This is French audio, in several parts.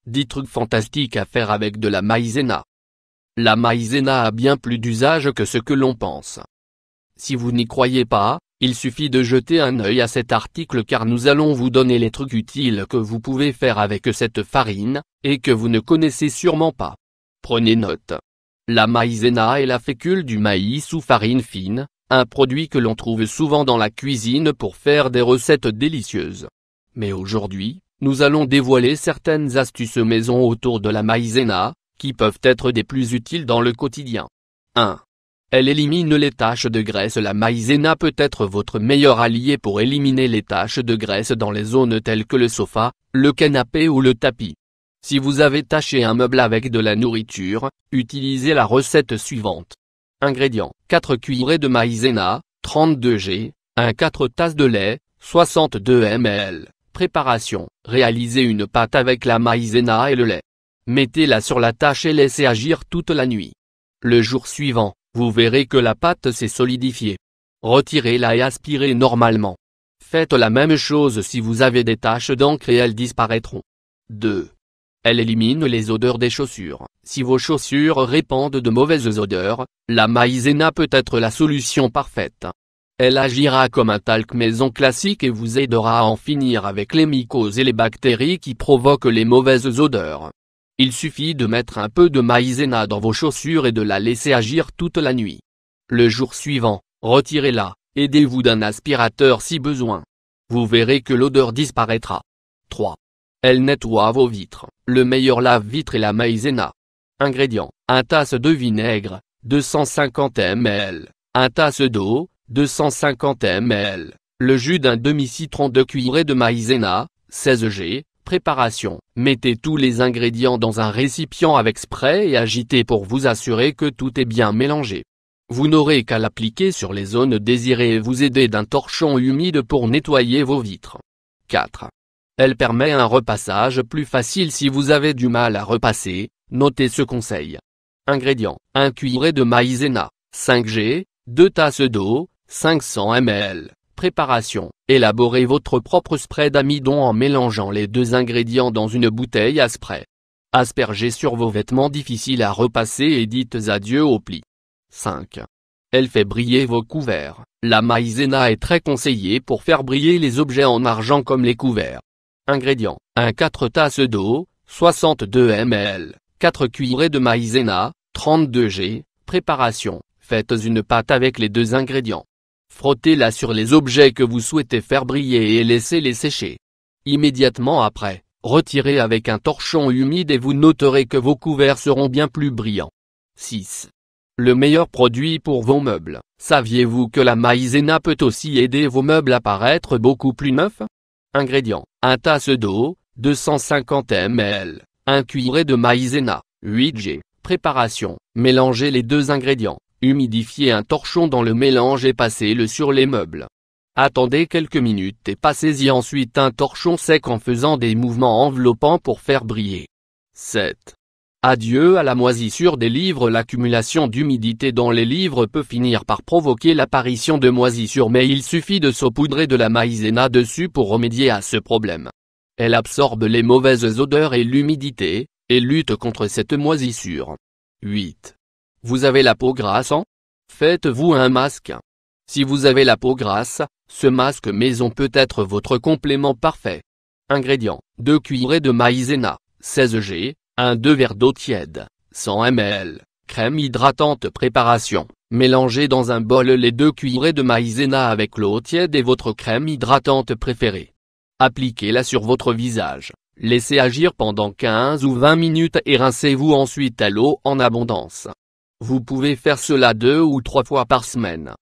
10 trucs fantastiques à faire avec de la maïzena. La maïzena a bien plus d'usage que ce que l'on pense. Si vous n'y croyez pas, il suffit de jeter un œil à cet article car nous allons vous donner les trucs utiles que vous pouvez faire avec cette farine, et que vous ne connaissez sûrement pas. Prenez note. La maïzena est la fécule du maïs ou farine fine, un produit que l'on trouve souvent dans la cuisine pour faire des recettes délicieuses. Mais aujourd'hui, nous allons dévoiler certaines astuces maison autour de la maïzena, qui peuvent être des plus utiles dans le quotidien. 1. Elle élimine les taches de graisse. La maïzena peut être votre meilleur allié pour éliminer les taches de graisse dans les zones telles que le sofa, le canapé ou le tapis. Si vous avez taché un meuble avec de la nourriture, utilisez la recette suivante. Ingrédients: 4 cuillerées de maïzena, 32 g, 4 tasses de lait, 62 ml. Préparation: réalisez une pâte avec la maïzena et le lait. Mettez-la sur la tache et laissez agir toute la nuit. Le jour suivant, vous verrez que la pâte s'est solidifiée. Retirez-la et aspirez normalement. Faites la même chose si vous avez des taches d'encre et elles disparaîtront. 2. Elle élimine les odeurs des chaussures. Si vos chaussures répandent de mauvaises odeurs, la maïzena peut être la solution parfaite. Elle agira comme un talc maison classique et vous aidera à en finir avec les mycoses et les bactéries qui provoquent les mauvaises odeurs. Il suffit de mettre un peu de maïzena dans vos chaussures et de la laisser agir toute la nuit. Le jour suivant, retirez-la, aidez-vous d'un aspirateur si besoin. Vous verrez que l'odeur disparaîtra. 3. Elle nettoie vos vitres. Le meilleur lave-vitre est la maïzena. Ingrédients: 1 tasse de vinaigre, 250 ml, 1 tasse d'eau, 250 ml, le jus d'un demi-citron, 2 cuillerées de maïzena, 16 g. Préparation: mettez tous les ingrédients dans un récipient avec spray et agitez pour vous assurer que tout est bien mélangé. Vous n'aurez qu'à l'appliquer sur les zones désirées et vous aider d'un torchon humide pour nettoyer vos vitres. 4. Elle permet un repassage plus facile si vous avez du mal à repasser, notez ce conseil. Ingrédients: 1 cuillerée de maïzena, 5 g, 2 tasses d'eau, 500 ml. Préparation: élaborez votre propre spray d'amidon en mélangeant les 2 ingrédients dans une bouteille à spray. Aspergez sur vos vêtements difficiles à repasser et dites adieu aux plis. 5. Elle fait briller vos couverts. La maïzena est très conseillée pour faire briller les objets en argent comme les couverts. Ingrédients: 4 tasses d'eau, 62 ml, 4 cuillerées de maïzena, 32 g. Préparation: faites une pâte avec les 2 ingrédients. Frottez-la sur les objets que vous souhaitez faire briller et laissez-les sécher. Immédiatement après, retirez avec un torchon humide et vous noterez que vos couverts seront bien plus brillants. 6. Le meilleur produit pour vos meubles. Saviez-vous que la maïzena peut aussi aider vos meubles à paraître beaucoup plus neufs? Ingrédients: 1 tasse d'eau, 250 ml, 1 cuillerée de maïzena, 8 g. Préparation: mélangez les 2 ingrédients. Humidifiez un torchon dans le mélange et passez-le sur les meubles. Attendez quelques minutes et passez-y ensuite un torchon sec en faisant des mouvements enveloppants pour faire briller. 7. Adieu à la moisissure des livres. L'accumulation d'humidité dans les livres peut finir par provoquer l'apparition de moisissures, mais il suffit de saupoudrer de la maïzena dessus pour remédier à ce problème. Elle absorbe les mauvaises odeurs et l'humidité, et lutte contre cette moisissure. 8. Vous avez la peau grasse? Faites-vous un masque. Si vous avez la peau grasse, ce masque maison peut être votre complément parfait. Ingrédients: 2 cuillerées de maïzena, 16 g, 2 verres d'eau tiède, 100 ml, crème hydratante. Préparation: mélangez dans un bol les 2 cuillerées de maïzena avec l'eau tiède et votre crème hydratante préférée. Appliquez-la sur votre visage, laissez agir pendant 15 ou 20 minutes et rincez-vous ensuite à l'eau en abondance. Vous pouvez faire cela 2 ou 3 fois par semaine.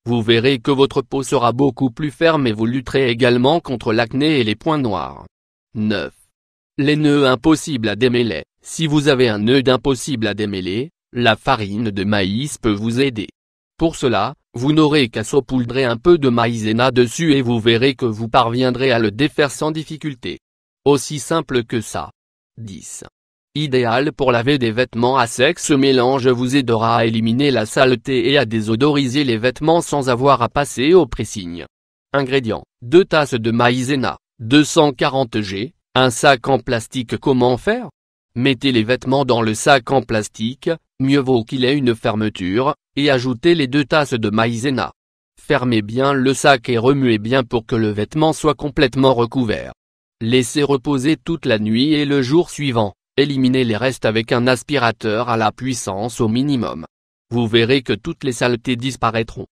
Vous verrez que votre peau sera beaucoup plus ferme et vous lutterez également contre l'acné et les points noirs. 9. Les nœuds impossibles à démêler. Si vous avez un nœud impossible à démêler, la farine de maïs peut vous aider. Pour cela, vous n'aurez qu'à saupoudrer un peu de maïzena dessus et vous verrez que vous parviendrez à le défaire sans difficulté. Aussi simple que ça. 10. Idéal pour laver des vêtements à sec. Ce mélange vous aidera à éliminer la saleté et à désodoriser les vêtements sans avoir à passer au pressing. Ingrédients: 2 tasses de maïzena, 240 g, Un sac en plastique, comment faire? Mettez les vêtements dans le sac en plastique, mieux vaut qu'il ait une fermeture, et ajoutez les 2 tasses de maïzena. Fermez bien le sac et remuez bien pour que le vêtement soit complètement recouvert. Laissez reposer toute la nuit et le jour suivant, éliminez les restes avec un aspirateur à la puissance au minimum. Vous verrez que toutes les saletés disparaîtront.